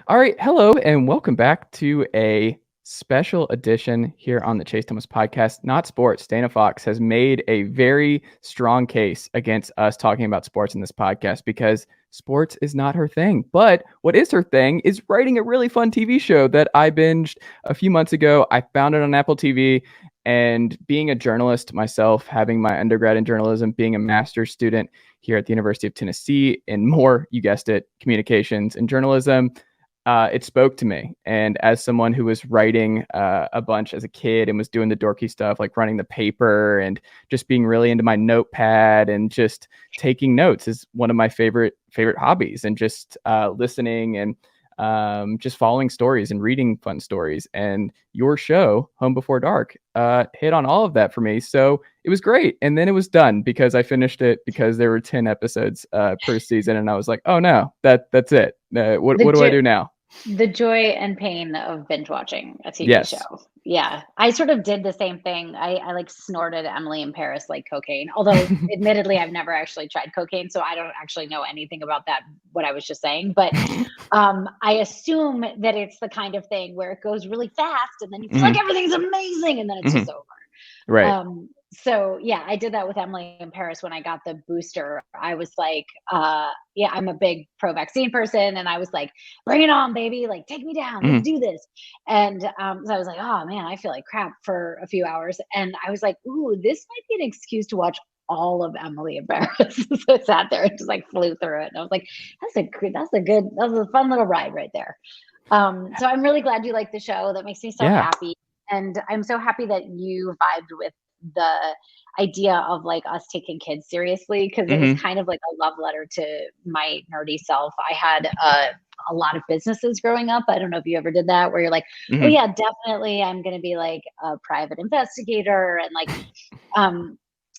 All right. Hello, and welcome back to a special edition here on the Chase Thomas podcast. Not sports. Dana Fox has made a very strong case against us talking about sports in this podcast because sports is not her thing. But what is her thing is writing a really fun TV show that I binged a few months ago. I found it on Apple TV. And being a journalist myself, having my undergrad in journalism, being a master's student here at the University of Tennessee in more, you guessed it, communications and journalism, it spoke to me. And as someone who was writing a bunch as a kid and was doing the dorky stuff like running the paper and just being really into my notepad and just taking notes is one of my favorite hobbies, and just listening and just following stories and reading fun stories. And your show, Home Before Dark, hit on all of that for me. So it was great. And then it was done because I finished it because there were 10 episodes per season. And I was like, oh no, that's it. What do I do now? The joy and pain of binge watching a TV Yes. show. Yeah. I sort of did the same thing. I like snorted Emily in Paris like cocaine. Although admittedly I've never actually tried cocaine, so I don't actually know anything about that, what I was just saying. But I assume that it's the kind of thing where it goes really fast and then you feel like everything's amazing and then it's just over. Right. So yeah, I did that with Emily in Paris when I got the booster. I was like, yeah, I'm a big pro-vaccine person, and I was like, bring it on, baby! Like, take me down, let's do this. And so I was like, oh man, I feel like crap for a few hours, and I was like, ooh, this might be an excuse to watch all of Emily in Paris. So I sat there and just like flew through it, and I was like, that was a fun little ride right there. So I'm really glad you like the show. That makes me so happy. And I'm so happy that you vibed with the idea of like us taking kids seriously, because it was kind of like a love letter to my nerdy self. I had a lot of businesses growing up. I don't know if you ever did that, where you're like, oh yeah, definitely I'm going to be like a private investigator. And like,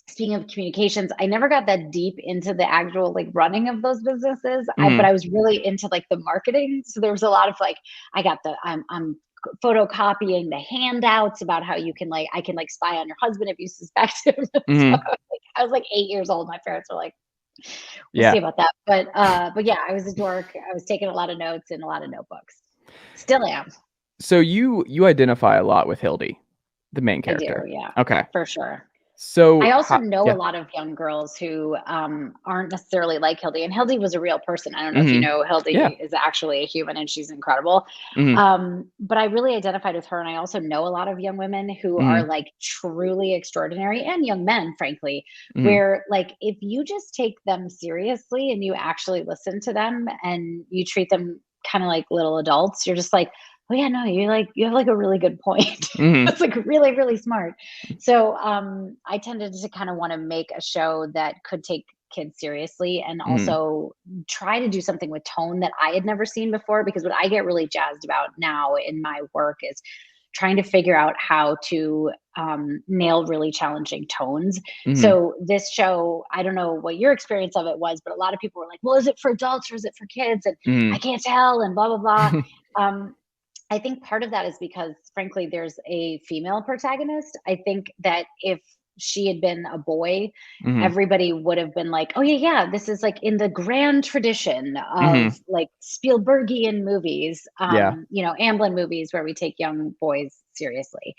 speaking of communications, I never got that deep into the actual like running of those businesses. But I was really into like the marketing. So there was a lot of like, I'm photocopying the handouts about how you can like, I can like spy on your husband if you suspect him. So I was like 8 years old. My parents were like, we'll see about that. But yeah, I was a dork. I was taking a lot of notes and a lot of notebooks. Still am. So you identify a lot with Hildy, the main I do, character. yeah. Okay. For sure. So I also know a lot of young girls who aren't necessarily like Hildy. And Hildy was a real person. I don't know if you know, Hildy is actually a human and she's incredible. But I really identified with her. And I also know a lot of young women who are like truly extraordinary, and young men, frankly, where like if you just take them seriously and you actually listen to them and you treat them kind of like little adults, you're just like, oh yeah, no, you have like a really good point. It's like really, really smart. So I tended to kind of want to make a show that could take kids seriously and also try to do something with tone that I had never seen before, because what I get really jazzed about now in my work is trying to figure out how to nail really challenging tones. So this show, I don't know what your experience of it was, but a lot of people were like, well, is it for adults or is it for kids? And I can't tell, and blah, blah, blah. I think part of that is because, frankly, there's a female protagonist. I think that if she had been a boy, everybody would have been like, oh, yeah, this is like in the grand tradition of like Spielbergian movies, Amblin movies where we take young boys seriously.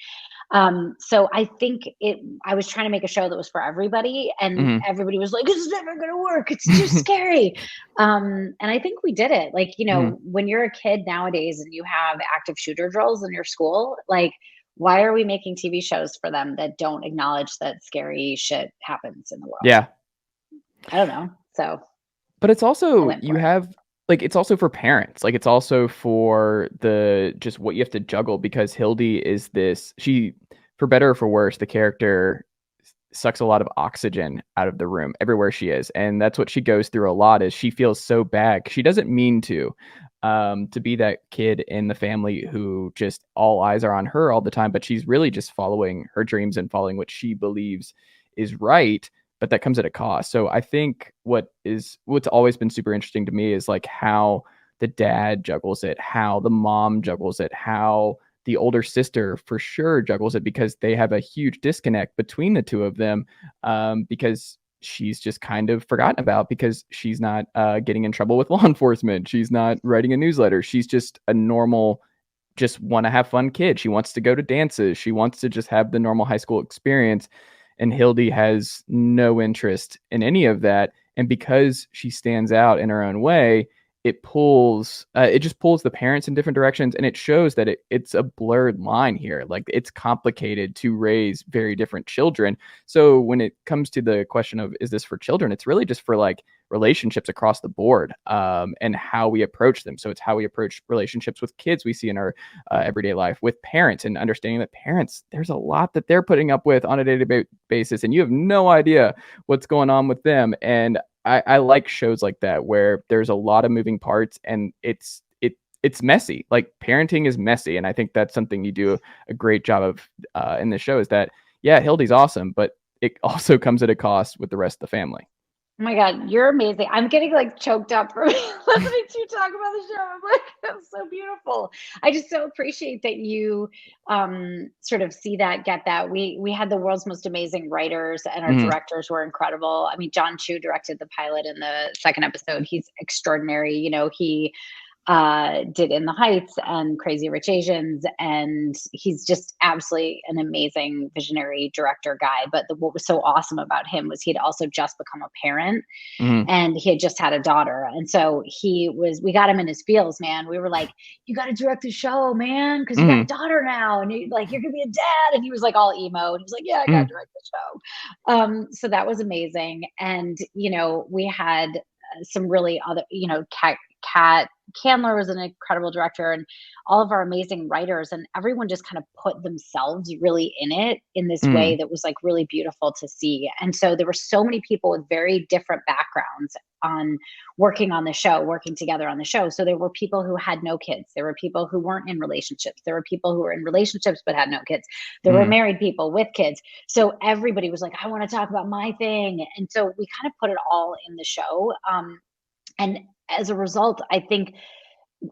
So I think I was trying to make a show that was for everybody, and everybody was like, it's never going to work. It's too scary. And I think we did it. Like, when you're a kid nowadays and you have active shooter drills in your school, like, why are we making TV shows for them that don't acknowledge that scary shit happens in the world? Yeah. I don't know. So, but it's also, it's also for parents. Like, it's also for just what you have to juggle, because Hildy is for better or for worse, the character sucks a lot of oxygen out of the room everywhere she is. And that's what she goes through a lot, is she feels so bad. She doesn't mean to be that kid in the family who just all eyes are on her all the time, but she's really just following her dreams and following what she believes is right, but that comes at a cost. So I think what's always been super interesting to me is like how the dad juggles it, how the mom juggles it, how the older sister for sure juggles it, because they have a huge disconnect between the two of them, because she's just kind of forgotten about because she's not getting in trouble with law enforcement. She's not writing a newsletter. She's just a normal, just want to have fun kid. She wants to go to dances. She wants to just have the normal high school experience. And Hildy has no interest in any of that. And because she stands out in her own way, it just pulls the parents in different directions, and it shows that it's a blurred line here. Like, it's complicated to raise very different children. So when it comes to the question of, is this for children, it's really just for like relationships across the board, and how we approach them. So it's how we approach relationships with kids we see in our everyday life, with parents, and understanding that parents, there's a lot that they're putting up with on a day-to-day basis, and you have no idea what's going on with them. And I like shows like that where there's a lot of moving parts, and it's messy. Like, parenting is messy, and I think that's something you do a great job of in the show, is that, yeah, Hildy's awesome, but it also comes at a cost with the rest of the family. Oh my God, you're amazing. I'm getting like choked up for listening to you talk about the show. I'm like, that's so beautiful. I just so appreciate that you sort of see that, get that. We had the world's most amazing writers, and our directors were incredible. I mean, John Chu directed the pilot and the second episode. He's extraordinary. You know, he did In the Heights and Crazy Rich Asians, and he's just absolutely an amazing visionary director guy. But what was so awesome about him was he'd also just become a parent, and he had just had a daughter, and so we got him in his feels, man. We were like, you got to direct the show, man, because you got a daughter now, and you're gonna be a dad. And he was like all emo, and he was like, yeah, I gotta direct the show. So that was amazing. And we had some really other, Kat Candler was an incredible director, and all of our amazing writers, and everyone just kind of put themselves really in it in this way that was like really beautiful to see. And so there were so many people with very different backgrounds on working on the show, working together on the show. So there were people who had no kids. There were people who weren't in relationships. There were people who were in relationships but had no kids. There were married people with kids. So everybody was like, I want to talk about my thing. And so we kind of put it all in the show. And as a result, I think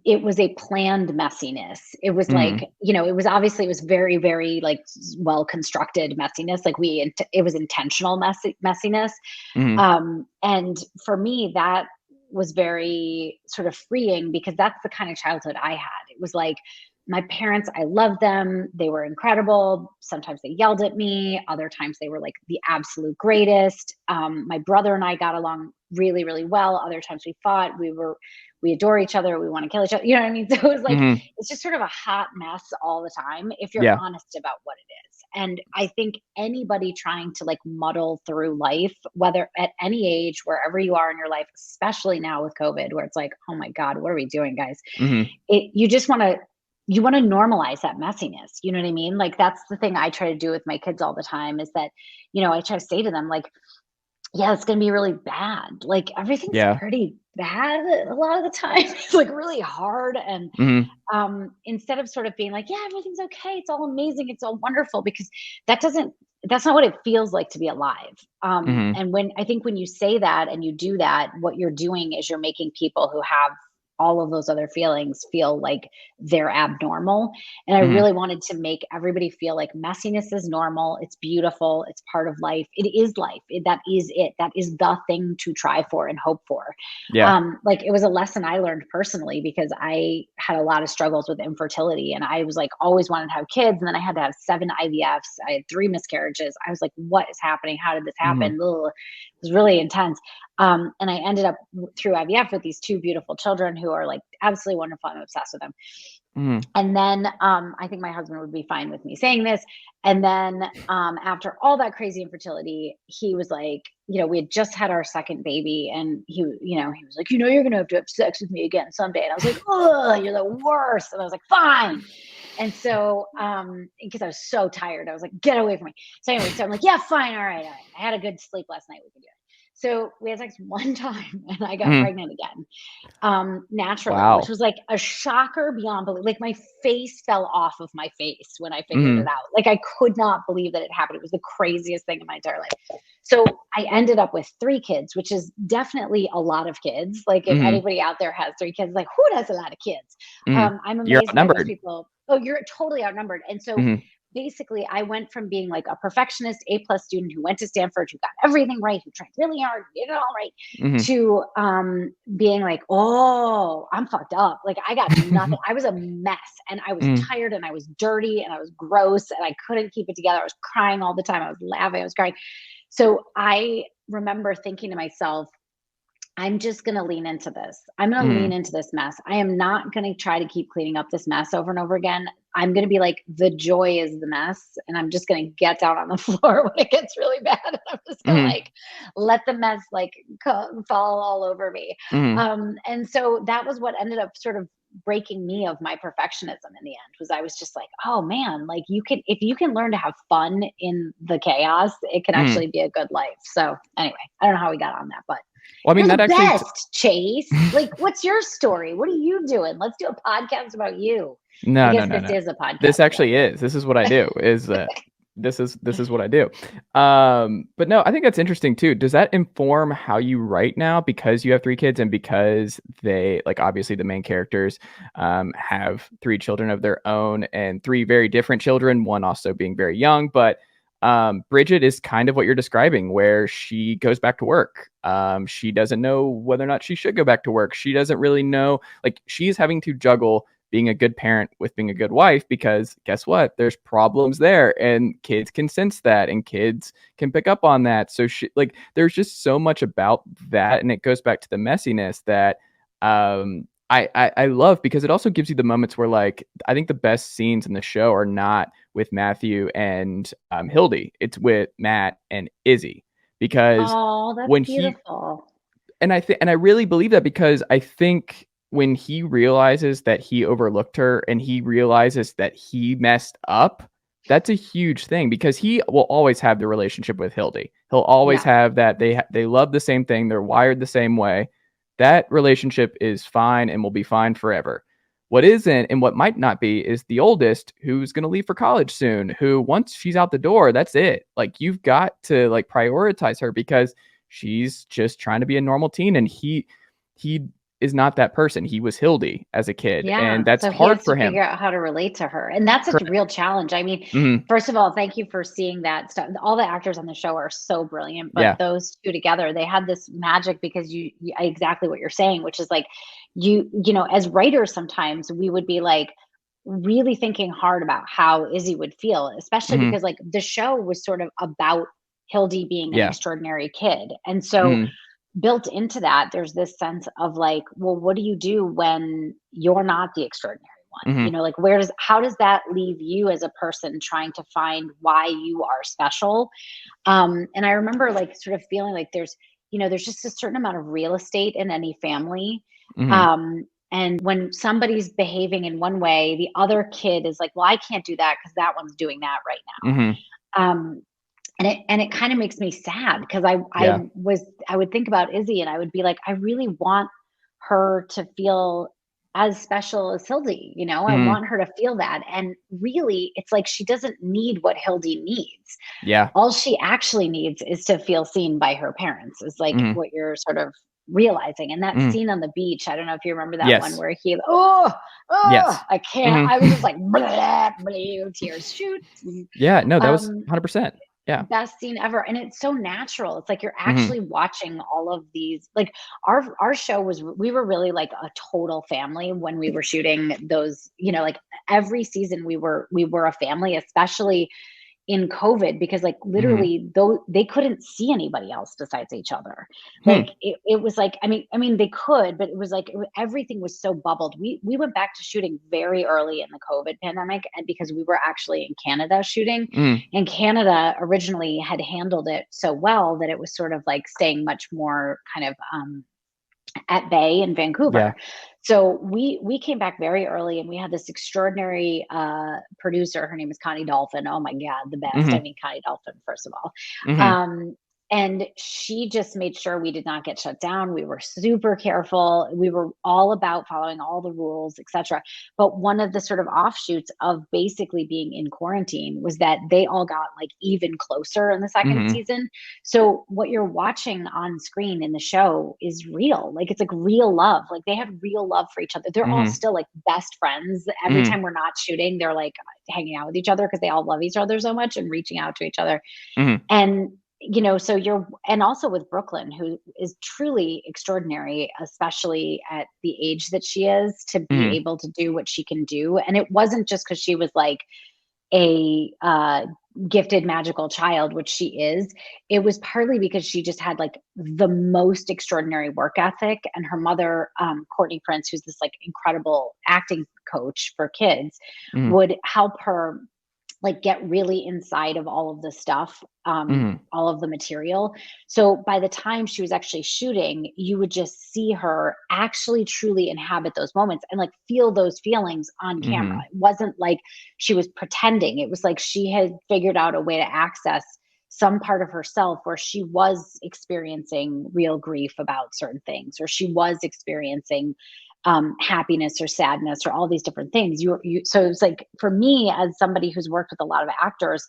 it was a planned messiness. It was like, it was very, very like well constructed messiness. Like it was intentional messiness. And for me, that was very sort of freeing, because that's the kind of childhood I had. It was like, my parents, I loved them. They were incredible. Sometimes they yelled at me. Other times they were like the absolute greatest. My brother and I got along really, really well. Other times we fought. We adore each other. We want to kill each other. You know what I mean? So it was like, it's just sort of a hot mess all the time, if you're honest about what it is. And I think anybody trying to like muddle through life, whether at any age, wherever you are in your life, especially now with COVID, where it's like, oh my God, what are we doing, guys? You want to normalize that messiness. You know what I mean? Like, that's the thing I try to do with my kids all the time, is that, I try to say to them, like, yeah, it's going to be really bad. Like, everything's pretty bad a lot of the time. It's like really hard. And instead of sort of being like, yeah, everything's okay, it's all amazing, it's all wonderful, because that's not what it feels like to be alive. And when you say that and you do that, what you're doing is you're making people who have all of those other feelings feel like they're abnormal. And I really wanted to make everybody feel like messiness is normal. It's beautiful. It's part of life. It is life. That is it. That is the thing to try for and hope for. Like, it was a lesson I learned personally, because I had a lot of struggles with infertility, and I was like, always wanted to have kids. And then I had to have 7 IVFs. I had 3 miscarriages. I was like, what is happening? How did this happen? Ugh. It was really intense. And I ended up through IVF with these 2 beautiful children who are like absolutely wonderful. I'm obsessed with them. And then I think my husband would be fine with me saying this. And then after all that crazy infertility, he was like, we had just had our second baby, and he was like, you're going to have sex with me again someday. And I was like, oh, you're the worst. And I was like, fine. And so, because I was so tired, I was like, get away from me. So anyway, so I'm like, yeah, fine. All right. I had a good sleep last night. We can do it. So we had sex one time, and I got pregnant again, naturally, which was like a shocker beyond belief. Like, my face fell off of my face when I figured it out. Like, I could not believe that it happened. It was the craziest thing in my entire life. So I ended up with 3 kids, which is definitely a lot of kids. Like, if anybody out there has 3 kids, like, who has a lot of kids? I'm amazed by most people. Oh, you're totally outnumbered. And so basically I went from being like a perfectionist A+ student who went to Stanford, who got everything right, who tried really hard, did it all right, Mhm. to being like, oh, I'm fucked up. Like I got nothing. I was a mess and I was Mhm. tired and I was dirty and I was gross and I couldn't keep it together. I was crying all the time. I was laughing, I was crying. So I remember thinking to myself, I'm just going to lean into this. I'm going to lean Mhm. into this mess. I am not going to try to keep cleaning up this mess over and over again. I'm going to be like, the joy is the mess. And I'm just going to get down on the floor when it gets really bad. And I'm just going to Mhm. like let the mess like fall all over me. Mhm. And so that was what ended up sort of breaking me of my perfectionism in the end, was I was just like, oh man, like you can, if you can learn to have fun in the chaos, it can Mhm. actually be a good life. So anyway, I don't know how we got on that, but Well, I mean, you're that the actually best, Chase. Like, what's your story? What are you doing? Let's do a podcast about you. I No, no, guess no, this no. is a This podcast about actually you. is. This is what I do. Is that this is what I do. But no, I think that's interesting too. Does that inform how you write now because you have three kids and because they like obviously the main characters have three children of their own and three very different children, one also being very young, but Bridget is kind of what you're describing, where she goes back to work. She doesn't know whether or not she should go back to work. She doesn't really know. Like she's having to juggle being a good parent with being a good wife because guess what? There's problems there, and kids can sense that, and kids can pick up on that. So she like there's just so much about that, and it goes back to the messiness that I love because it also gives you the moments where like I think the best scenes in the show are not with Matthew and Hildy. It's with Matt and Izzy because Oh, that's when he beautiful. and I really believe that because I think when he realizes that he overlooked her and he realizes that he messed up, that's a huge thing because he will always have the relationship with Hildy. He'll always Yeah. have that they love the same thing, they're wired the same way. That relationship is fine and will be fine forever. What isn't and what might not be is the oldest who's going to leave for college soon, who once she's out the door, that's it. Like you've got to like prioritize her because she's just trying to be a normal teen and he is not that person. He was Hildy as a kid Yeah. and that's So he hard has to for him. figure out how to relate to her. And that's a Correct. real challenge. I mean, Mhm. first of all, thank you for seeing that stuff. All the actors on the show are so brilliant, but Yeah. those two together, they had this magic because exactly what you're saying, which is like as writers, sometimes we would be like really thinking hard about how Izzy would feel, especially Mhm. because like the show was sort of about Hildy being an Yeah. extraordinary kid. And so Mhm. built into that, there's this sense of like, well, what do you do when you're not the extraordinary one? Mhm. Like, how does that leave you as a person trying to find why you are special? And I remember like sort of feeling like there's just a certain amount of real estate in any family. Mhm. And when somebody's behaving in one way, the other kid is like, well, I can't do that because that one's doing that right Mhm. now. And it kind of makes me sad because Yeah. I would think about Izzy and I would be like, I really want her to feel as special as Hildy. I Mhm. want her to feel that. And really, it's like she doesn't need what Hildy needs. Yeah. All she actually needs is to feel seen by her parents, is like Mhm. what you're sort of realizing. And that Mhm. scene on the beach, I don't know if you remember that one Yes. where oh, Yes. I can't. Mhm. I was just like, blah, blah, tears shoot. Yeah, no, that was Um, 100%. Yeah. Best scene ever, and it's so natural. It's like you're Mhm. actually watching all of these like our show was we were really like a total family when we were shooting those, like every season we were a family, especially in COVID, because like Mhm. literally though they couldn't see anybody else besides each other. Hmm. Like it was like, I mean they could, but it was like everything was so bubbled. We went back to shooting very early in the COVID pandemic, and because we were actually in Canada shooting, Mm. and Canada originally had handled it so well that it was sort of like staying much more kind of at bay in Yeah. Vancouver. So we came back very early, and we had this extraordinary producer. Her name is Connie Dolphin. Oh my God, the best. I Mhm. mean, Connie Dolphin, first of all. Mhm. Um, And she just made sure we did not get shut down. We were super careful. We were all about following all the rules, etc. But one of the sort of offshoots of basically being in quarantine was that they all got like even closer in the second season. So what you're watching on screen in the show is real. Like it's like real love. Like they had real love for each other. They're all still like best friends. Every time we're not shooting, they're like hanging out with each other because they all love each other so much and reaching out to each other. And so and also with Brooklyn, who is truly extraordinary, especially at the age that she is, to be able to do what she can do. And it wasn't just because she was like a gifted magical child, which she is. It was partly because she just had like the most extraordinary work ethic. And her mother, Courtney Prince, who's this like incredible acting coach for kids, would help her like get really inside of all of the stuff, all of the material. So by the time she was actually shooting, you would just see her actually truly inhabit those moments and like feel those feelings on camera. It wasn't like she was pretending. It was like she had figured out a way to access some part of herself where she was experiencing real grief about certain things, or she was experiencing happiness or sadness or all these different things. So it's like for me, as somebody who's worked with a lot of actors,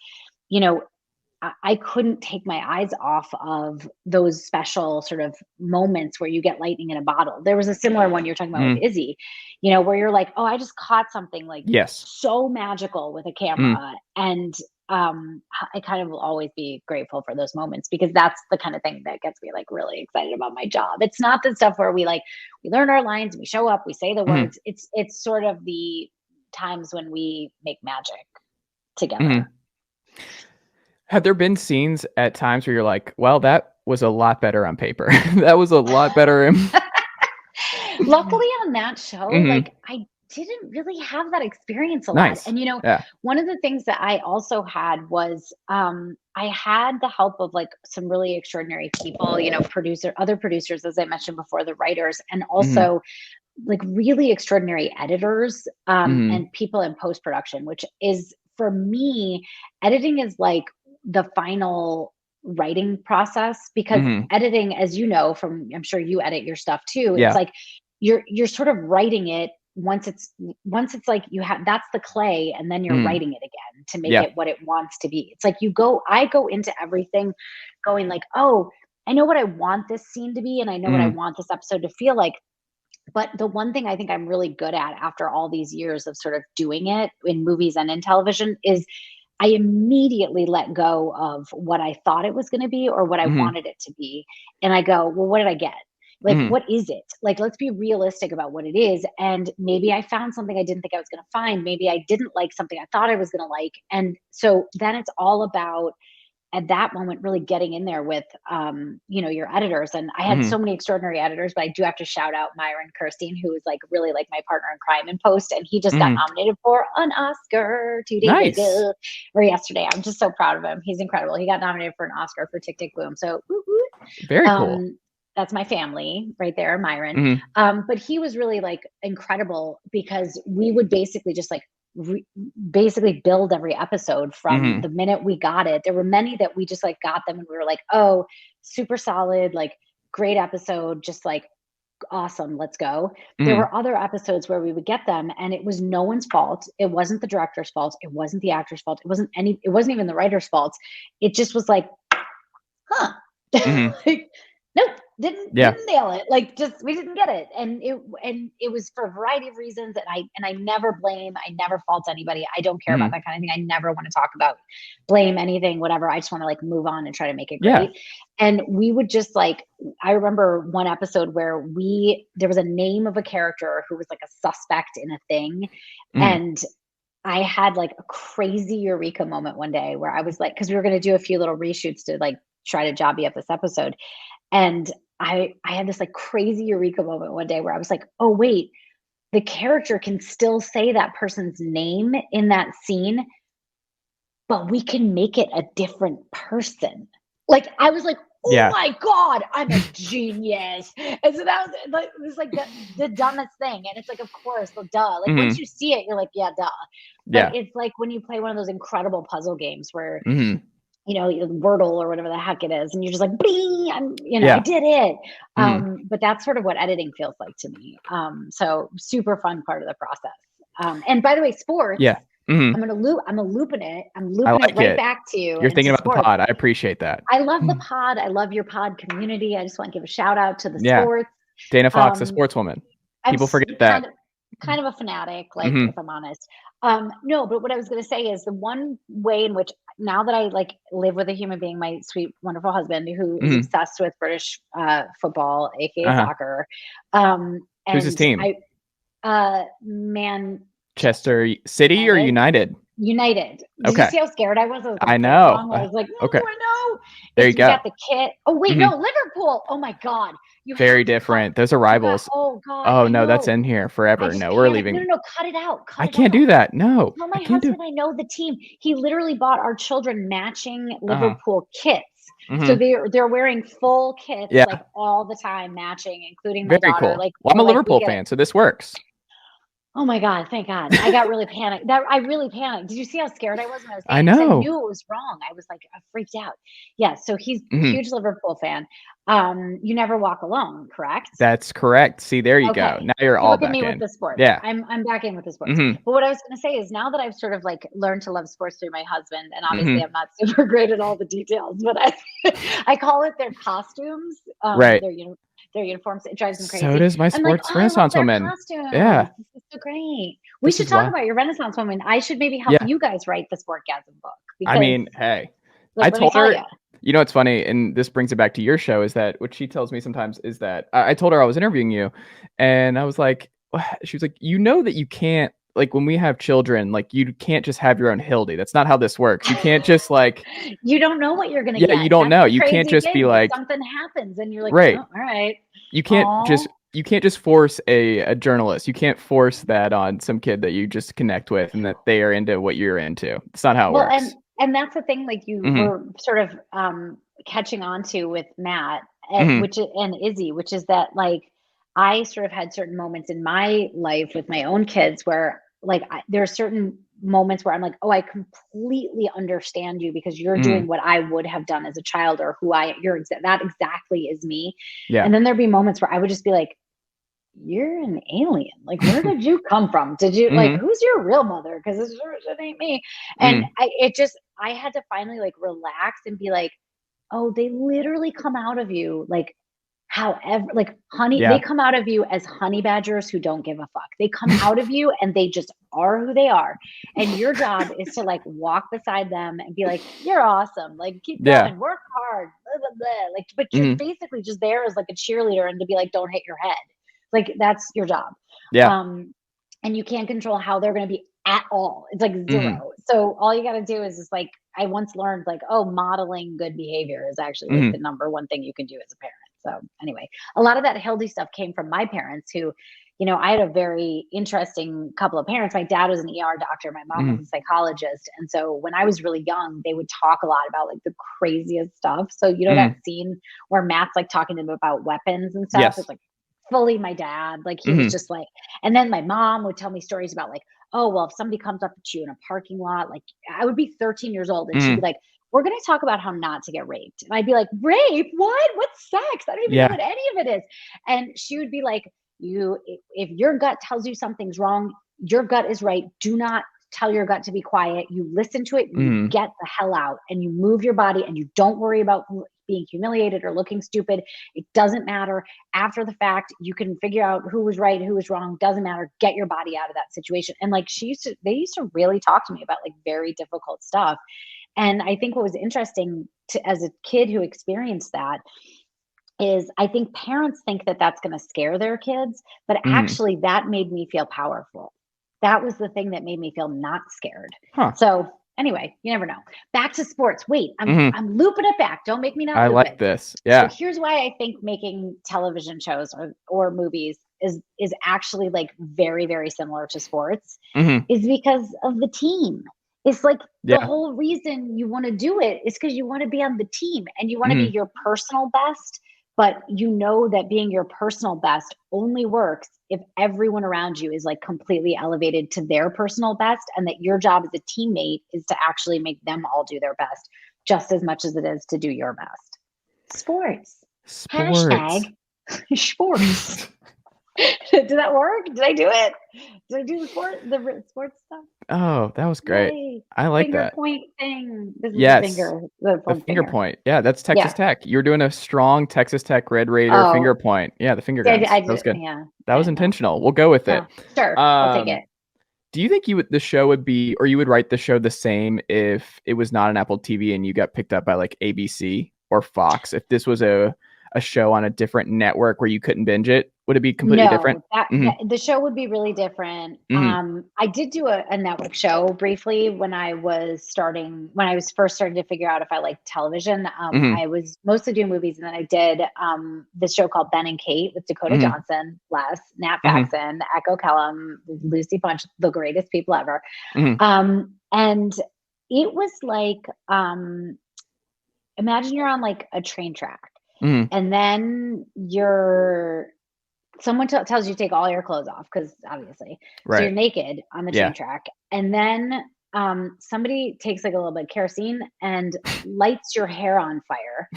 I couldn't take my eyes off of those special sort of moments where you get lightning in a bottle. There was a similar one you're talking about with Izzy, where you're like, oh, I just caught something like so magical with a camera. And I kind of will always be grateful for those moments because that's the kind of thing that gets me like really excited about my job. It's not the stuff where we learn our lines, we show up, we say the words. It's sort of the times when we make magic together. Have there been scenes at times where you're like, well, that was a lot better on paper. That was a lot better. Luckily on that show, like I didn't really have that experience a lot. And one of the things that I also had was I had the help of like some really extraordinary people, other producers, as I mentioned before, the writers, and also like really extraordinary editors and people in post-production, which is for me, editing is like the final writing process because editing, as you know, I'm sure you edit your stuff too. It's like you're sort of writing it once it's like that's the clay, and then you're writing it again to make it what it wants to be. It's like I go into everything going like, oh, I know what I want this scene to be, and I know what I want this episode to feel like. But the one thing I think I'm really good at after all these years of sort of doing it in movies and in television is I immediately let go of what I thought it was going to be or what I wanted it to be. And I go, well, what did I get? Like, what is it? Like, let's be realistic about what it is. And maybe I found something I didn't think I was going to find. Maybe I didn't like something I thought I was going to like. And so then it's all about, at that moment, really getting in there with, your editors. And I had so many extraordinary editors, but I do have to shout out Myron Kirstein, who is like really like my partner in crime in post. And he just got nominated for an Oscar 2 days ago or yesterday. I'm just so proud of him. He's incredible. He got nominated for an Oscar for Tick, Tick, Boom. So very cool. That's my family right there, Myron. But he was really like incredible because we would basically just like basically build every episode from the minute we got it. There were many that we just like got them and we were like, oh, super solid, like great episode, just like awesome, let's go. There were other episodes where we would get them and it was no one's fault. It wasn't the director's fault. It wasn't the actor's fault. It wasn't even the writer's fault. It just was like, like, nope, didn't nail it. Like, just we didn't get it, and it was for a variety of reasons. And I never blame, I never fault anybody. I don't care about that kind of thing. I never want to talk about blame anything, whatever. I just want to like move on and try to make it great. And we would just like, I remember one episode where there was a name of a character who was like a suspect in a thing, and I had like a crazy eureka moment one day where I was like, because we were going to do a few little reshoots to like try to jobby up this episode. And I had this like crazy eureka moment one day where I was like, oh, wait, the character can still say that person's name in that scene, but we can make it a different person. Like, I was like, oh my God, I'm a genius. And so that was like the dumbest thing. And it's like, of course, duh. Like once you see it, you're like, yeah, duh. But it's like when you play one of those incredible puzzle games where Wordle or whatever the heck it is. And you're just like, bing, I Yeah. did it. But that's sort of what editing feels like to me. So super fun part of the process. And by the way, sports, Yeah. I'm looping it. I'm I looping it like right it. back to you You're and thinking to about the sports. pod. I appreciate that. I love the pod. I love your pod community. I just want to give a shout out to the Yeah. sports. Dana Fox, the sportswoman. People forget that. Kind of a fanatic, if I'm honest. No, but what I was going to say is the one way in which now that I live with a human being, my sweet, wonderful husband, who is obsessed with British football, aka soccer. Who's his team? Manchester City or United? United. Did you see how scared I was? I know. I was like, okay. I know. There you go. Got the kit. Oh wait, no, Liverpool. Oh my God. Very different. Those are rivals. Oh God. Oh no, that's in here forever. No, we're leaving. No, cut it out. I can't do that. No. Tell my husband I know the team. He literally bought our children matching Liverpool kits. So they're wearing full kits all the time, matching, including my daughter. Cool. Well, I'm a Liverpool fan, so this works. Oh my God, thank God. I got really panicked. I really panicked. Did you see how scared I was when I was saying I know. I knew it was wrong. I was I freaked out. Yeah, so he's a huge Liverpool fan. You never walk alone, correct? That's correct. See, there you go. Now you're all back in. With the sports. Yeah. I'm back in with the sports. But what I was going to say is now that I've sort of learned to love sports through my husband, and obviously I'm not super great at all the details, but I call it their costumes. Right. Their uniforms. It drives them crazy. So does my sports Renaissance woman. Costumes. Yeah. This is so great. We should talk about your Renaissance woman. I should maybe help you guys write the Sportgasm book. Because, I mean, hey, I told her, you know, what's funny, and this brings it back to your show, is that what she tells me sometimes is that I told her I was interviewing you, and I was like, she was like, you know that you can't, when we have children, you can't just have your own Hildy. That's not how this works. You can't just you don't know what you're going to get. Yeah, you don't know. You can't just be something happens and you're like, right. Oh, all right. You can't just force a journalist. You can't force that on some kid that you just connect with and that they are into what you're into. It's not how it works. And that's the thing, you were sort of catching on to with Matt and Izzy, which is that I sort of had certain moments in my life with my own kids where there are certain moments where I'm like, oh, I completely understand you because you're doing what I would have done as a child or that exactly is me. Yeah. And then there'd be moments where I would just be like, you're an alien. Where did you come from? Did you who's your real mother? Because it ain't me. And I had to finally relax and be like, oh, they literally come out of you however, they come out of you as honey badgers who don't give a fuck. They come out of you and they just are who they are. And your job is to walk beside them and be like, you're awesome. Keep going, work hard, blah, blah, blah. But you're basically just there as a cheerleader and to be like, don't hit your head. That's your job. Yeah. And you can't control how they're going to be at all. It's zero. So all you got to do is just I once learned modeling good behavior is actually the number one thing you can do as a parent. So anyway, a lot of that Hildy stuff came from my parents who, I had a very interesting couple of parents. My dad was an ER doctor. My mom was a psychologist. And so when I was really young, they would talk a lot about the craziest stuff. So, that scene where Matt's talking to him about weapons and stuff. Yes. It's fully my dad. He was just and then my mom would tell me stories about oh, well, if somebody comes up to you in a parking lot, I would be 13 years old and she'd be like, we're going to talk about how not to get raped. And I'd be like, rape? What? What's sex? I don't even know what any of it is. And she would be like, if your gut tells you something's wrong, your gut is right. Do not tell your gut to be quiet. You listen to it, you get the hell out and you move your body and you don't worry about being humiliated or looking stupid. It doesn't matter. After the fact, you can figure out who was right, who was wrong. Doesn't matter. Get your body out of that situation. And they used to really talk to me about very difficult stuff. And I think what was interesting as a kid who experienced that is I think parents think that that's going to scare their kids, but actually that made me feel powerful. That was the thing that made me feel not scared. Huh. So anyway, you never know. Back to sports. Wait, I'm looping it back. Don't make me not loop it. This. Yeah. So here's why I think making television shows or movies is actually very, very similar to sports is because of the team. It's the whole reason you want to do it is because you want to be on the team and you want to be your personal best. But you know that being your personal best only works if everyone around you is completely elevated to their personal best and that your job as a teammate is to actually make them all do their best. just as much as it is to do your best. Sports. Sports. Hashtag sports. Did that work? Did I do it? Did I do the sports stuff? Oh, that was great. Yay. I like Finger that. point thing. This is Yes. the The point finger finger. point. Yeah, that's Texas Yeah. Tech. You're doing a strong Texas Tech Red Raider finger Oh, point. Yeah, the finger yeah, guns. I That was did. good. Yeah. That was Yeah. No. intentional. We'll go with it. No. Sure. I'll take Um, it. do you think the show would be, or you would write the show the same if it was not an Apple TV and you got picked up by like ABC or Fox? If this was a show on a different network where you couldn't binge it, would it be completely different? No, that the show would be really different. Mm-hmm. I did do a network show briefly when I was first starting to figure out if I liked television. Mm-hmm. I was mostly doing movies, and then I did this show called Ben and Kate with Dakota Mm-hmm. Johnson, Les, Nat Mm-hmm. Faxon, Echo Kellum, Lucy Punch, the greatest people ever. Mm-hmm. And it was like, imagine you're on like a train track, Mm-hmm. and then someone tells you to take all your clothes off because obviously, so you're Right. naked on the train Yeah. track, and then somebody takes like a little bit of kerosene and lights your hair on fire.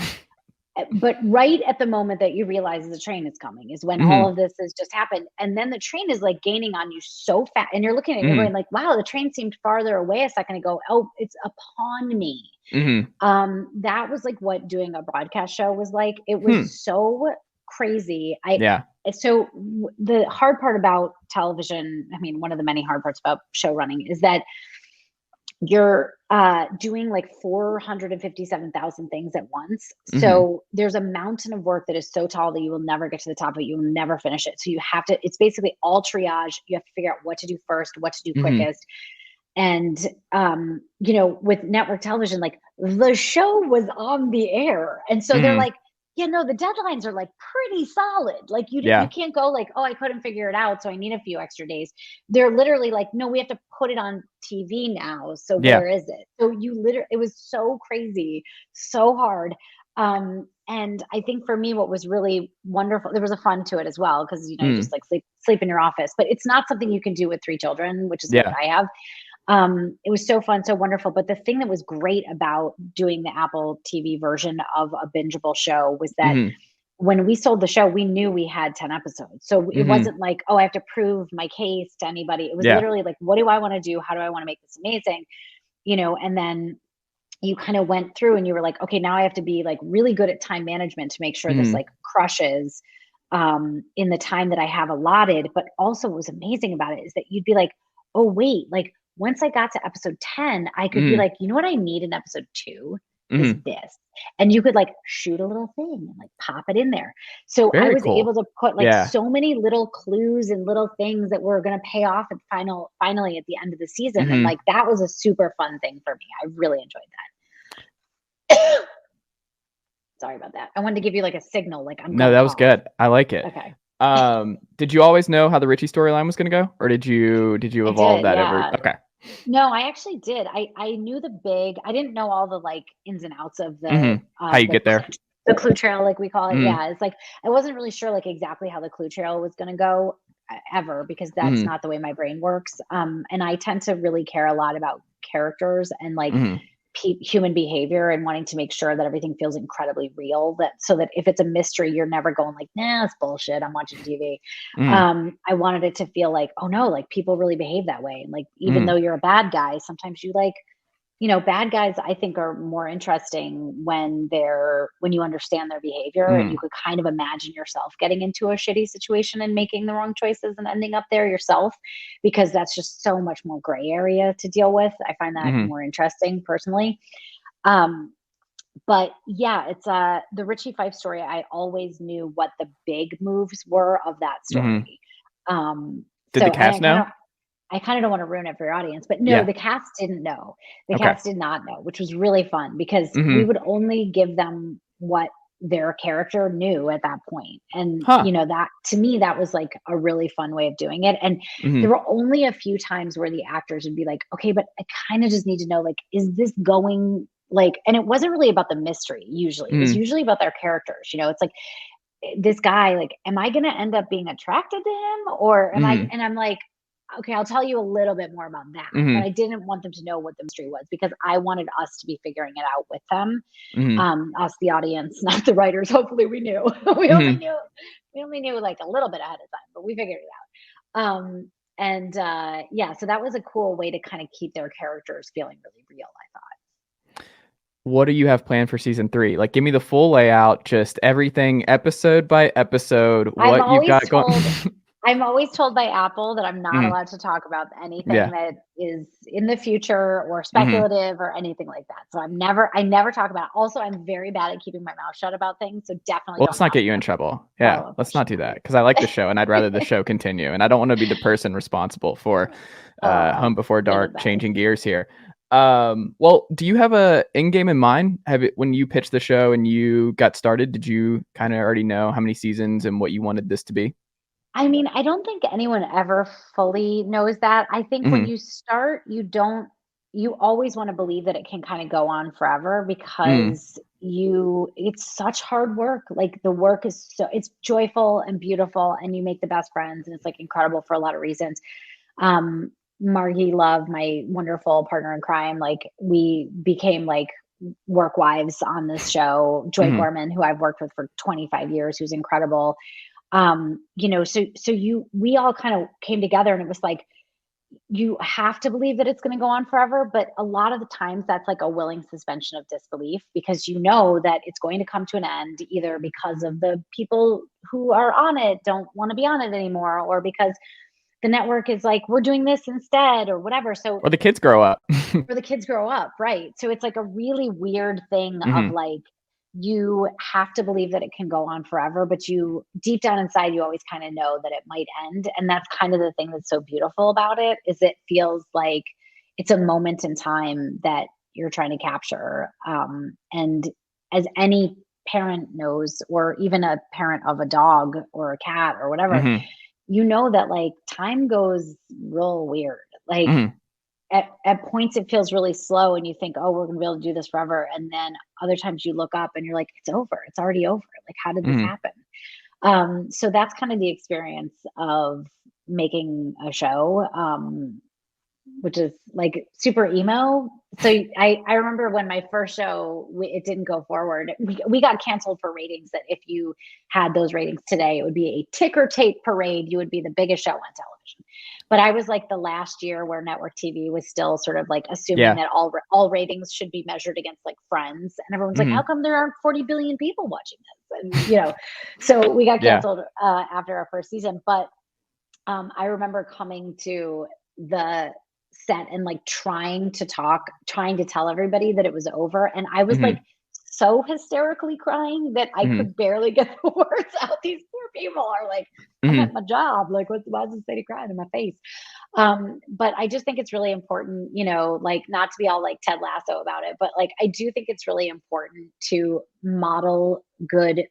But right at the moment that you realize the train is coming is when all Mm-hmm. of this has just happened, and then the train is like gaining on you so fast, and you're looking at it Mm-hmm. going like, "Wow, the train seemed farther away a second ago. Oh, it's upon me." Mm-hmm. That was like what doing a broadcast show was like. It Hmm. was so crazy. I Yeah. so the hard part about television, I mean, one of the many hard parts about show running is that you're doing like 457,000 things at once. Mm-hmm. So there's a mountain of work that is so tall that you will never get to the top of it. You will never finish it. So you have to, it's basically all triage. You have to figure out what to do first, what to do Mm-hmm. quickest. And with network television, like the show was on the air, and so they're Mm-hmm. like, the deadlines are like pretty solid. Like you Yeah. can't go like, oh, I couldn't figure it out, so I need a few extra days. They're literally like, no, we have to put it on TV now, so Yeah. where is it? So it was so crazy, so hard. And I think for me, what was really wonderful, there was a fun to it as well, because you Mm. just like sleep in your office, but it's not something you can do with 3 children, which is what Yeah. I have. It was so fun, so wonderful. But the thing that was great about doing the Apple TV version of a bingeable show was that Mhm. when we sold the show, we knew we had 10 episodes. So it Mhm. wasn't like, oh, I have to prove my case to anybody. It was Yeah. literally like, what do I want to do? How do I want to make this amazing? And then you kind of went through and you were like, okay, now I have to be like really good at time management to make sure this Mhm. like crushes in the time that I have allotted. But also what was amazing about it is that you'd be like, oh, wait, like once I got to episode 10, I could be Mhm. like, you know what I need in episode 2 is Mhm. this. And you could like shoot a little thing and like pop it in there. So I Very was cool. able to put like Yeah. so many little clues and little things that were going to pay off finally at the end of the season. And Mhm. like that was a super fun thing for me. I really enjoyed that. Sorry about that. I wanted to give you like a signal, like I'm No, gonna that was cough. good. I like it. Okay. Did you always know how the Richie storyline was gonna go, or did you I evolve did, that over? yeah. Okay. No, I actually did. I knew I didn't know all the like ins and outs of Mhm. How you get there? the clue trail, like we call it. Mhm. Yeah, it's like I wasn't really sure like exactly how the clue trail was going to go ever, because that's Mhm. not the way my brain works. And I tend to really care a lot about characters and like Mhm. human behavior, and wanting to make sure that everything feels incredibly real, that so that if it's a mystery, you're never going like, nah, it's bullshit, I'm watching TV. Mhm. I wanted it to feel like, oh no, like people really behave that way, and like even Mhm. though you're a bad guy, sometimes you like, bad guys I think are more interesting when you understand their behavior, and you Mhm. could kind of imagine yourself getting into a shitty situation and making the wrong choices and ending up there yourself, because that's just so much more gray area to deal with. I find that Mhm. more interesting personally. Um, but yeah, it's the Richie Fife story. I always knew what the big moves were of that Mhm. story. Um, Did the so cast know? I kind of don't want to ruin it for your audience, but no, Yeah. the cast didn't know. The Okay. cast did not know, which was really fun because we Mhm. would only give them what their character knew at that point. And, Huh. that to me, that was like a really fun way of doing it. And there Mhm. were only a few times where the actors would be like, okay, but I kind of just need to know, like, is this going like, and it wasn't really about the mystery usually. It was Mhm. usually about their characters. It's like, this guy, like, am I going to end up being attracted to him, or am I? Mhm. And I'm like, okay, I'll tell you a little bit more about that. But I didn't want them to know what the mystery was because I wanted us to be figuring it out with them. Us, the audience, not the writers. Hopefully we knew. we only knew like a little bit ahead of time, but we figured it out. Yeah, so that was a cool way to kind of keep their characters feeling really real, I thought. What do you have planned for season 3? Like, give me the full layout, just everything episode by episode, what you've got going. I'm always told by Apple that I'm not allowed to talk about anything that is in the future or speculative or anything like that. So I never talk about it. Also, I'm very bad at keeping my mouth shut about things. So definitely Well, let's not get you in trouble. Yeah, let's not do that because I like the show and I'd rather the show continue. And I don't want to be the person responsible for Home Before Dark changing gears here. Well, do you have a end game in mind? When you pitched the show and you got started, did you kind of already know how many seasons and what you wanted this to be? I mean, I don't think anyone ever fully knows that. I think when you start, you always want to believe that it can kind of go on forever because it's such hard work. Like the work is it's joyful and beautiful and you make the best friends and it's like incredible for a lot of reasons. Margie Love, my wonderful partner in crime, like we became like work wives on this show. Joy Gorman, who I've worked with for 25 years, who's incredible. We all kind of came together and it was like, you have to believe that it's going to go on forever. But a lot of the times that's like a willing suspension of disbelief because you know that it's going to come to an end either because of the people who are on it don't want to be on it anymore or because the network is like, we're doing this instead or whatever. So, or the kids grow up. Right. So it's like a really weird thing of like, you have to believe that it can go on forever, but you deep down inside, you always kind of know that it might end. And that's kind of the thing that's so beautiful about it is it feels like it's a moment in time that you're trying to capture. And as any parent knows, or even a parent of a dog or a cat or whatever, you know that like time goes real weird. Like at points it feels really slow and you think, oh, we're gonna be able to do this forever. And then other times you look up and you're like, it's over. It's already over. Like, how did this happen? So that's kind of the experience of making a show, which is like super emo. So I remember when my first show, it didn't go forward. We got canceled for ratings that if you had those ratings today, it would be a ticker tape parade. You would be the biggest show on television. But I was like the last year where network TV was still sort of like assuming that all ratings should be measured against like Friends. And everyone's like, how come there aren't 40 billion people watching this? And, so we got canceled after our first season. But I remember coming to the set and like trying to tell everybody that it was over. And I was like so hysterically crying that I could barely get the words out. These poor people are like, I'm at my job. Like, why is this lady crying in my face? But I just think it's really important, like not to be all like Ted Lasso about it, but like, I do think it's really important to model good,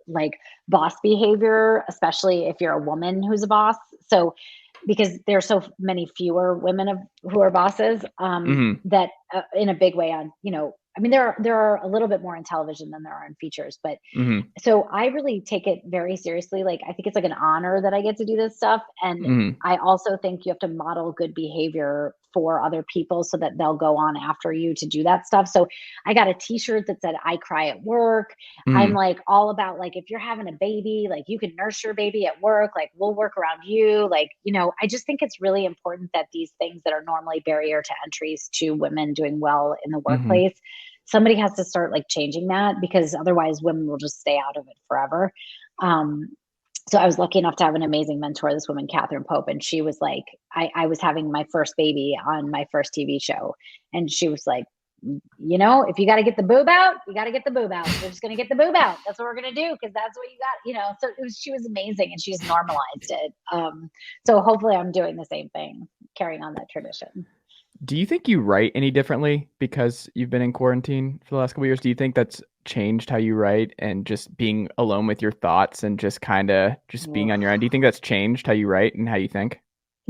like boss behavior, especially if you're a woman who's a boss. So, because there are so many fewer women who are bosses, that in a big way on, I mean, there are a little bit more in television than there are in features, but so I really take it very seriously. Like, I think it's like an honor that I get to do this stuff. And I also think you have to model good behavior for other people so that they'll go on after you to do that stuff. So I got a t-shirt that said, I cry at work. I'm like all about like, if you're having a baby, like you can nurse your baby at work, like we'll work around you. Like, I just think it's really important that these things that are normally barrier to entries to women doing well in the workplace, somebody has to start like changing that because otherwise women will just stay out of it forever. So I was lucky enough to have an amazing mentor, this woman, Catherine Pope. And she was like, I was having my first baby on my first TV show. And she was like, if you got to get the boob out, you got to get the boob out. We're just going to get the boob out. That's what we're going to do. Cause that's what you got, so she was amazing and she's normalized it. So hopefully I'm doing the same thing, carrying on that tradition. Do you think you write any differently because you've been in quarantine for the last couple of years? Do you think that's changed how you write and just being alone with your thoughts and just kind of just being on your own? Do you think that's changed how you write and how you think?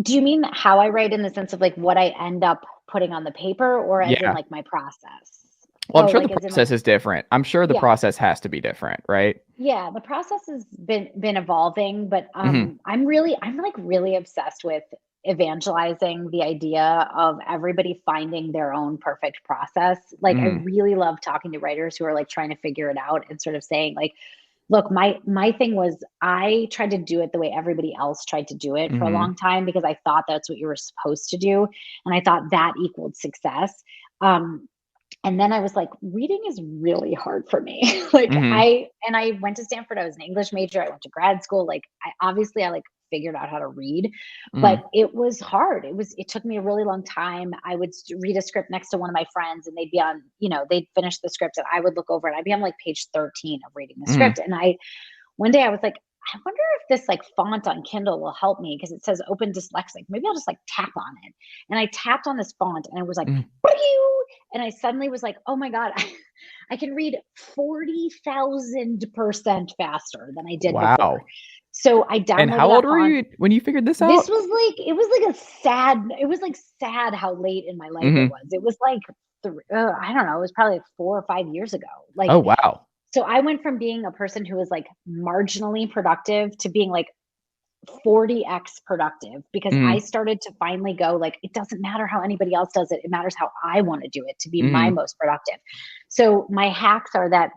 Do you mean how I write in the sense of like what I end up putting on the paper or as in like my process? Well, I'm sure the process is different. I'm sure the process has to be different, right? Yeah, the process has been evolving, but I'm like really obsessed with evangelizing the idea of everybody finding their own perfect process. Like, I really love talking to writers who are like trying to figure it out and sort of saying like, look, my thing was I tried to do it the way everybody else tried to do it for a long time because I thought that's what you were supposed to do, and I thought that equaled success. Um, and then I was like, reading is really hard for me. Like I went to Stanford. I was an English major. I went to grad school. Like I like figured out how to read, but it was hard. It took me a really long time. I would read a script next to one of my friends and they'd be on, they'd finish the script and I would look over and I'd be on like page 13 of reading the script. And one day I was like, I wonder if this like font on Kindle will help me because it says open dyslexic. Maybe I'll just like tap on it. And I tapped on this font and it was like, and I suddenly was like, oh my God, I can read 40,000% faster than I did before. So I downloaded And how old were you when you figured this out? This was like, it was like sad how late in my life it was. It was like, I don't know, it was probably like 4 or 5 years ago. Like, oh, wow. So I went from being a person who was like marginally productive to being like 40x productive because I started to finally go like, it doesn't matter how anybody else does it. It matters how I want to do it to be my most productive. So my hacks are that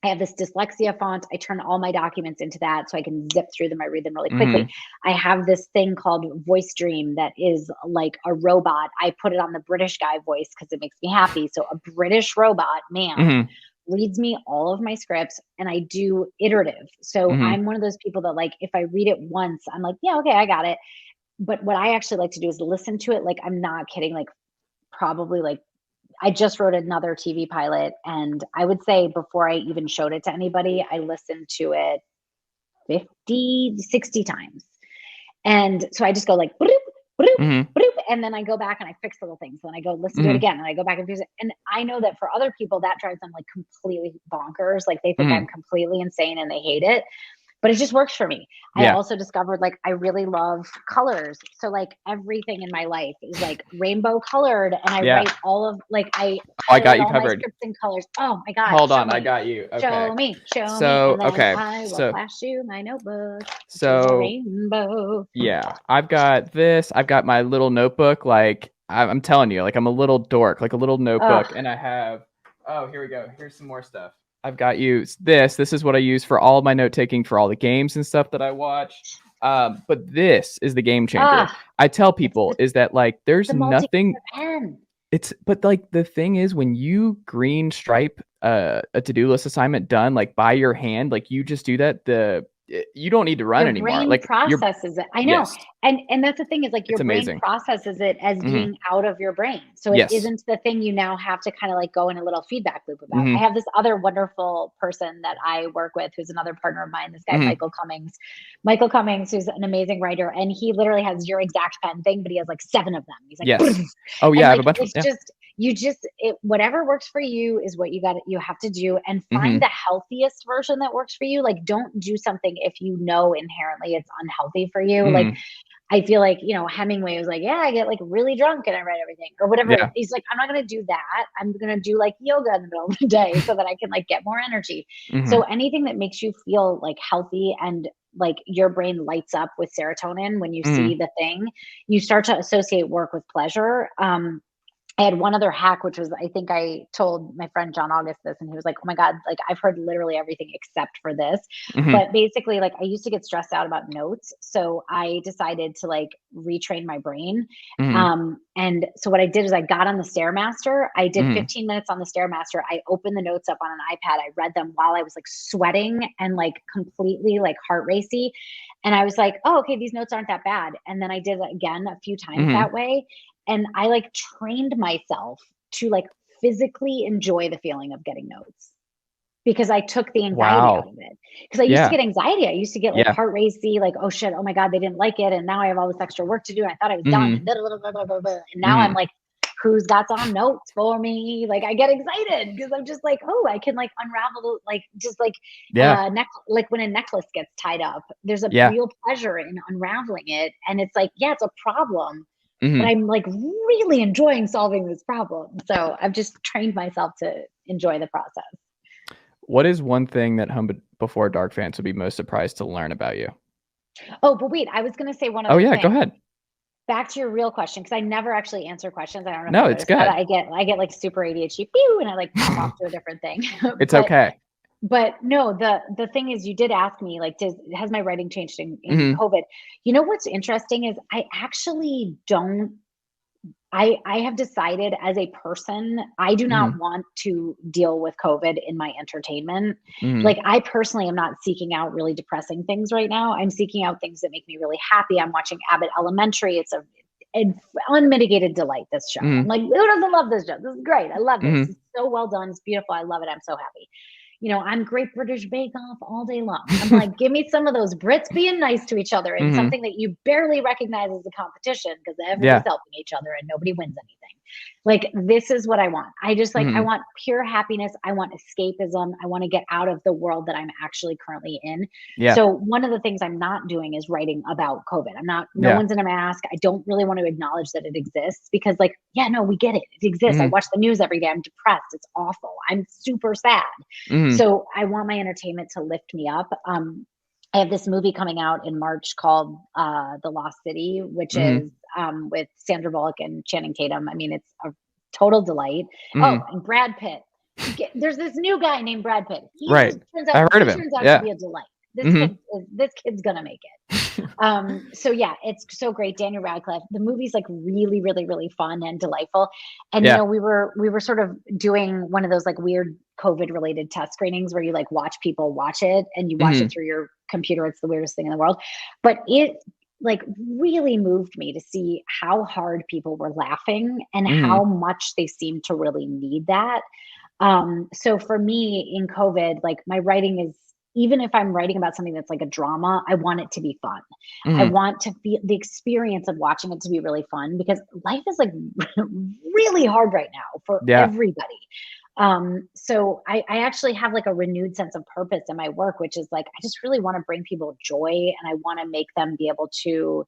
I have this dyslexia font. I turn all my documents into that so I can zip through them. I read them really quickly. I have this thing called Voice Dream that is like a robot. I put it on the British guy voice because it makes me happy. So a British robot man reads me all of my scripts and I do iterative. So I'm one of those people that like, if I read it once, I'm like, yeah, okay, I got it. But what I actually like to do is listen to it. Like, I'm not kidding. Like probably like I just wrote another TV pilot and I would say before I even showed it to anybody, I listened to it 50, 60 times. And so I just go like, bloop, bloop, bloop, and then I go back and I fix little things. And then I go listen to it again and I go back and fix it. And I know that for other people that drives them like completely bonkers. Like they think I'm completely insane and they hate it. But it just works for me. I also discovered like I really love colors. So like everything in my life is like rainbow colored and I write all of like I got you all covered. My scripts in colors. Oh my God. Hold on, I got you. Okay. Show me. And then I will flash you my notebook. So rainbow. Yeah, I've got this. I've got my little notebook. Like I'm telling you, like I'm a little dork, like a little notebook, and I have. Oh, here we go. Here's some more stuff. I've got you this. This is what I use for all of my note taking for all the games and stuff that I watch. But this is the game changer. I tell people is that like there's nothing. But like the thing is when you green stripe a to-do list assignment done like by your hand, like you just do that, you don't need to run anymore. Brain like processes it. I know. Yes. And that's the thing is like your brain processes it as being out of your brain. So it isn't the thing you now have to kind of like go in a little feedback loop about. I have this other wonderful person that I work with who's another partner of mine, this guy, Michael Cummings, who's an amazing writer. And he literally has your exact pen thing, but he has like 7 of them. He's like, yes. Oh yeah, like, I have a bunch it's just whatever works for you is what you have to do and find the healthiest version that works for you. Like don't do something if you know inherently it's unhealthy for you. Like I feel like, Hemingway was like, yeah, I get like really drunk and I write everything or whatever. Yeah. He's like, I'm not going to do that. I'm going to do like yoga in the middle of the day so that I can like get more energy. So anything that makes you feel like healthy and like your brain lights up with serotonin when you see the thing, you start to associate work with pleasure. I had one other hack, which was, I think I told my friend John August this and he was like, oh my God, like I've heard literally everything except for this. But basically like I used to get stressed out about notes. So I decided to like retrain my brain. And so what I did is I got on the Stairmaster. I did 15 minutes on the Stairmaster. I opened the notes up on an iPad. I read them while I was like sweating and like completely like heart racy. And I was like, oh, okay, these notes aren't that bad. And then I did it again a few times that way. And I like trained myself to like physically enjoy the feeling of getting notes because I took the anxiety out of it. Because I used to get anxiety. I used to get like heart racy, like, oh shit, oh my God, they didn't like it. And now I have all this extra work to do. And I thought I was done. And, and now I'm like, who's got some notes for me? Like I get excited because I'm just like, oh, I can like unravel like just like like when a necklace gets tied up, there's a real pleasure in unraveling it. And it's like, yeah, it's a problem. But I'm like really enjoying solving this problem. So I've just trained myself to enjoy the process. What is one thing that Home Before Dark fans would be most surprised to learn about you? Oh, but wait, I was going to say one other thing. Oh yeah, thing. go ahead. back to your real question, because I never actually answer questions. I don't know if No, you it's noticed that. good. I get like super ADHD, pew, and I like pop off to a different thing. It's but okay. but no, the thing is, you did ask me, like, has my writing changed in Mhm. COVID? You know what's interesting is I actually don't. I have decided as a person, I do not Mhm. want to deal with COVID in my entertainment. Mhm. Like, I personally am not seeking out really depressing things right now. I'm seeking out things that make me really happy. I'm watching Abbott Elementary. It's an unmitigated delight, this show. I'm Mhm. like, who doesn't love this show? This is great. I love this. Mhm. It's so well done. It's beautiful. I love it. I'm so happy. I'm Great British Bake Off all day long. I'm like, give me some of those Brits being nice to each other in Mhm. something that you barely recognize as a competition because everybody's Yeah. helping each other and nobody wins anything. Like, this is what I want. I Mhm. want pure happiness. I want escapism. I want to get out of the world that I'm actually currently in. Yeah. So one of the things I'm not doing is writing about COVID. No Yeah. one's in a mask. I don't really want to acknowledge that it exists because, like, yeah, no, we get it. It exists. I Mhm. watch the news every day. I'm depressed. It's awful. I'm super sad. Mhm. So I want my entertainment to lift me up. I have this movie coming out in March called The Lost City, which Mhm. is with Sandra Bullock and Channing Tatum. I mean, it's a total delight. Oh, Mhm. and Brad Pitt. There's this new guy named Brad Pitt. Right. I've heard He of him. turns out to Yeah. be a delight. Mhm. This kid's gonna make it. So yeah, it's so great. Daniel Radcliffe. The movie's like really, really, really fun and delightful. And Yeah. we were sort of doing one of those like weird COVID related test screenings where you like watch people watch it and you watch it Mhm. through your computer. It's the weirdest thing in the world. But it like really moved me to see how hard people were laughing and how Mhm. much they seemed to really need that. So for me in COVID, like my writing is, even if I'm writing about something that's like a drama, I want it to be fun. I Mhm. want to feel the experience of watching it to be really fun because life is like really hard right now for Yeah. everybody. I actually have like a renewed sense of purpose in my work, which is like, I just really want to bring people joy and I want to make them be able to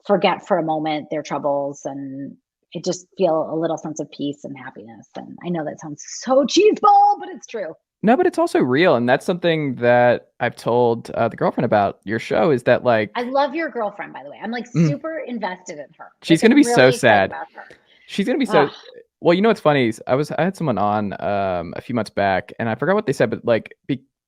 forget for a moment their troubles and it just feel a little sense of peace and happiness. And I know that sounds so cheeseball, but it's true. No, but it's also real, and that's something that I've told, the girlfriend about your show is that, I like, love your girlfriend, by the way. I'm like mm, super invested in her. Like she's gonna I'm be so really excited sad. about her. She's gonna be so. Ugh, Well, you know what's funny is I had someone on a few months back, and I forgot what they said, but like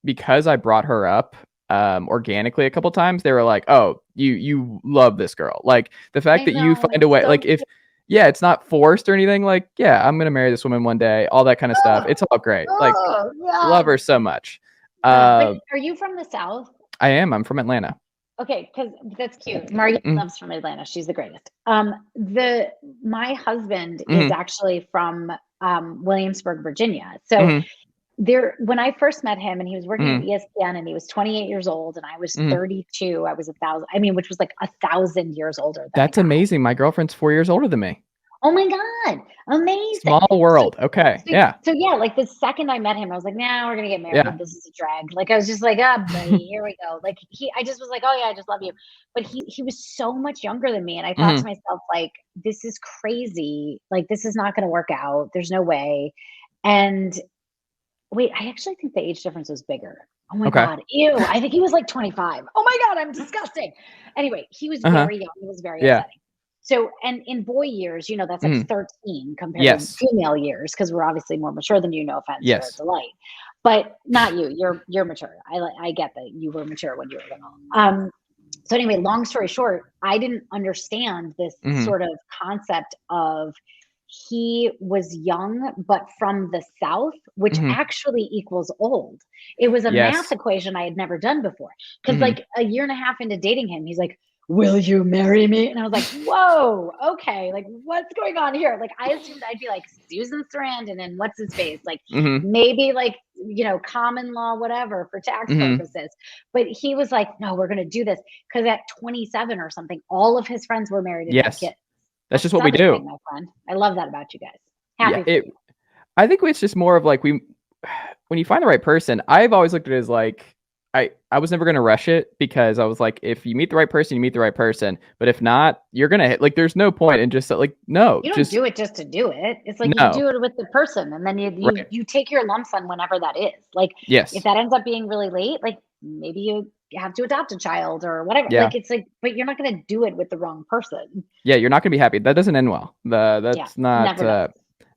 because I brought her up organically a couple times, they were like, "Oh, you love this girl." Like the fact I that you know find a it's way, so like if yeah, it's not forced or anything. Like yeah, I'm gonna marry this woman one day, all that kind of stuff. It's all great. Like love yes. her so much. Wait, are you from the South? I am. I'm from Atlanta. Okay, because that's cute. Margie Mm, loves from Atlanta. She's the greatest. My husband is mm, actually from Williamsburg, Virginia. So mm, there, when I first met him and he was working at mm, ESPN and he was 28 years old and I was mm. 32, I was 1,000, I mean, which was like 1,000 years older than the That's guy. amazing. My girlfriend's 4 years older than me. Oh my God. Amazing. Small So, world. Okay. Yeah. so yeah, like the second I met him, I was like, nah, we're gonna get Yeah. married. This is a drag. Like I was just like, ah, buddy, here we go. Like I just was like, oh yeah, I just love you. But he was so much younger than me. And I thought to Mhm. myself, like, this is crazy. Like this is not gonna work out. There's no way. And wait, I actually think the age difference was bigger. Oh my Okay. God. Ew. I think he was like 25. Oh my God, I'm disgusting. Anyway, he was Uh-huh. very young. It was very Yeah. upsetting. So, and in boy years, that's like Mhm. 13 compared to Yes. female years because we're obviously more mature than you. No offense, you're a Yes. delight, but not you. You're mature. I get that you were mature when you were little. So anyway, long story short, I didn't understand this Mhm. sort of concept of he was young, but from the South, which Mhm. actually equals old. It was a math Yes. equation I had never done before. Because Mhm. like a year and a half into dating him, he's like, "Will you marry me?" And I was like, "Whoa, okay, like what's going on here?" Like I assumed I'd be like Susan Sarandon and what's his face, like Mhm. maybe like common law, whatever for tax Mhm. purposes. But he was like, "No, we're gonna do this." Because at 27 or something, all of his friends were married and had Yes. kids. That's That's just what we Southern do. thing, my friend. I love that about you guys. Yeah, Happy for you. I think it's just more of like when you find the right person, I've always looked at it as like I was never gonna rush it because I was like, if you meet the right person, you meet the right person. But if not, you're gonna hit like there's no point in just like no, You don't just do it just to do it. It's like you no. do it with the person and then you Right. you take your lumps on whenever that is. Like if Yes. that ends up being really late, like maybe you have to adopt a child or whatever. Yeah. Like, it's like, but you're not going to do it with the wrong person. Yeah, you're not going to be happy. That doesn't end well. That's not Never does.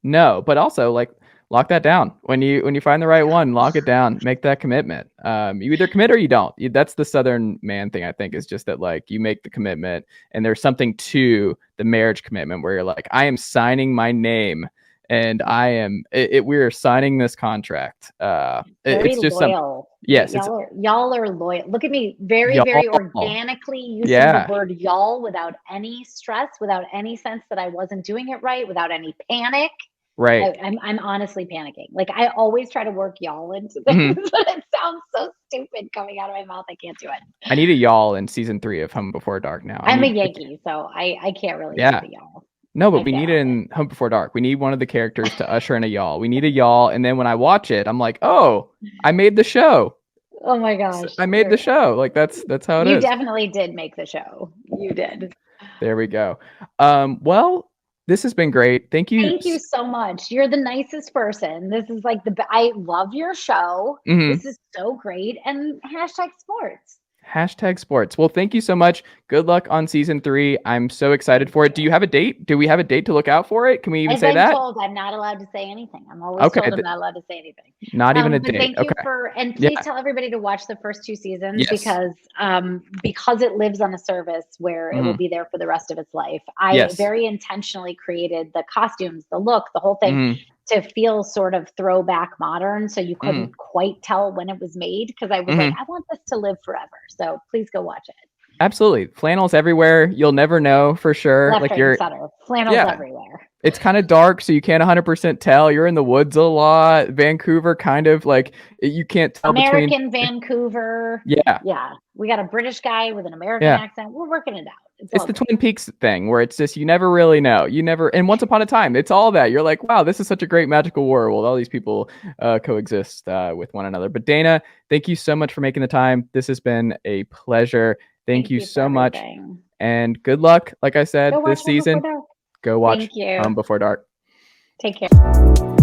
no, but also like lock that down. When you find the right one, lock it down. Make that commitment. You either commit or you don't. That's the Southern man thing, I think, is just that like you make the commitment and there's something to the marriage commitment where you're like, I am signing my name and I am we're signing this contract. Very It's just some loyal. yes, it's Y'all are loyal. Look at me, very, very y'all. organically using the Yeah. word y'all without any stress, without any sense that I wasn't doing it right, without any panic. Right. I'm honestly panicking. Like, I always try to work y'all into things, Mhm. but it sounds so stupid coming out of my mouth. I can't do it. I need a y'all in season 3 of Home Before Dark now. I'm a Yankee, so I can't really do Yeah. the y'all. No, but I we can't need it help it. in Home Before Dark. We need one of the characters to usher in a y'all. We need a y'all, and then when I watch it, I'm like, oh, I made the show. Oh my gosh. I made the show. Like that's how it You is. definitely did make the show. You did. There we go. Well, this has been great. Thank you. Thank you so much. You're the nicest person. This is like I love your show. Mhm. This is so great. And hashtag sports. Hashtag sports. Well, thank you so much. Good luck on season 3. I'm so excited Thank for it. Do you. you have a date? Do we have a date to look out for it? Can we even As say I'm that? told, I'm not allowed to say anything. I'm always Okay. told I'm not allowed to say anything. Not even a But date. thank you Okay. and Yeah. please tell everybody to watch the first 2 seasons Yes. because it lives on a service where it will Mhm. be there for the rest of its life. I Yes. very intentionally created the costumes, the look, the whole thing Mhm. to feel sort of throwback modern. So you couldn't Mhm. quite tell when it was made because I was like, Mhm. I want this to live forever. So please go watch it. Absolutely. Flannels everywhere. You'll never know for sure. Left, Like right, and you're center. Flannels yeah. everywhere. It's kind of dark, so you can't 100% tell. You're in the woods a lot. Vancouver, kind of like you can't tell between. American Vancouver. Yeah, Yeah. We got a British guy with an American yeah. accent. We're working it out. It's It's all the great. Twin Peaks thing where it's just you never really know. You never. And Once Upon a Time, it's all that. You're like, wow, this is such a great magical world. All these people coexist with one another. But Dana, thank you so much for making the time. This has been a pleasure. Thank Thank you you for so much, everything. and good luck. Like I Go said, watch this Home Before season, Dark. go watch Thank you. Home Before Dark. Take care.